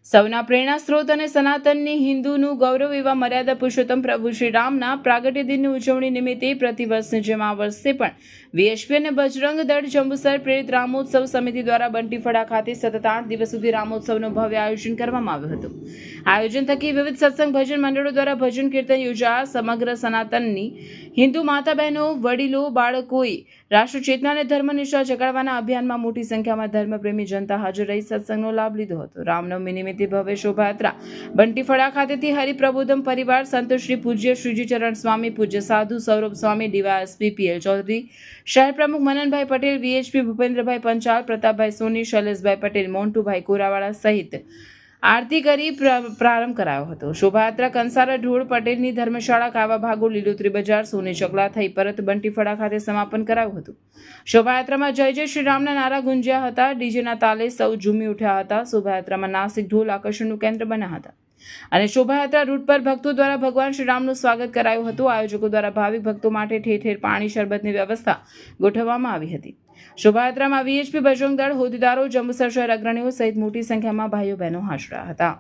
સૌના પ્રેરણા સ્ત્રોત અને સનાતનની હિન્દુનું ગૌરવ એવા મર્યાદા પુરુષોત્તમ પ્રભુ શ્રી રામના પ્રાગટ્ય દિનની ઉજવણી નિમિત્તે પ્રતિવર્ષની જેમ આ વર્ષે પણ વીએચપી અને બજરંગ દળ જંબુસર પ્રેરિત રામોત્સવ સમિતિ દ્વારા બંટીફળા ખાતે સતત 8 દિવસ સુધી રામોત્સવનું ભવ્ય આયોજન કરવામાં આવ્યું હતું. આયોજન થકી વિવિધ સત્સંગ ભજન મંડળો દ્વારા ભજન કીર્તન યોજાયા. સમગ્ર સનાતનની હિન્દુ માતા બહેનો, વડીલો, બાળકોએ રાષ્ટ્ર ચેતના અને ધર્મનિષ્ઠા જગાડવાના અભિયાનમાં મોટી સંખ્યામાં ધર્મપ્રેમી જનતા હાજર રહી સત્સંગનો લાભ લીધો હતો. રામનવમી નિમિત્તે ભવ્ય શોભાયાત્રા બંટીફળા ખાતેથી હરિપ્રબોધમ પરિવાર, સંત શ્રી પૂજ્ય શ્રીજી ચરણ સ્વામી, પૂજ્ય સાધુ સૌરભ સ્વામી, ડીવાયએસપી પીએલ ચૌધરી, શહેર પ્રમુખ મનનભાઈ પટેલ, વીએચપી ભૂપેન્દ્રભાઈ પંચાલ, પ્રતાપભાઈ સોની, શૈલેષભાઈ પટેલ, મોન્ટુભાઈ કોરાવાળા સહિત આરતી કરી પ્રારંભ કરાયો હતો. શોભાયાત્રા કંસારા ઢોળ પટેલની ધર્મશાળા, કાવા ભાગો, લીલોતરી બજાર, સોની ચકલા થઈ પરત બંટીફળા ખાતે સમાપન કરાયું હતું. શોભાયાત્રામાં જય જય શ્રી રામના નારા ગુંજ્યા હતા. ડીજેના તાલે સૌ ઝૂમી ઉઠ્યા હતા. શોભાયાત્રામાં નાસિક ઢોલ આકર્ષણનું કેન્દ્ર બન્યા હતા અને શોભાયાત્રા રૂટ પર ભક્તો દ્વારા ભગવાન શ્રી રામનું સ્વાગત કરાયું હતું. આયોજકો દ્વારા ભાવિક ભક્તો માટે ઠેર ઠેર પાણી શરબતની વ્યવસ્થા ગોઠવવામાં આવી હતી. શોભાયાત્રામાં વીએચપી બજરંગ દળ હોદ્દેદારો, જંબુસર શહેર અગ્રણીઓ સહિત મોટી સંખ્યામાં ભાઈઓ બહેનો હાજર હતા.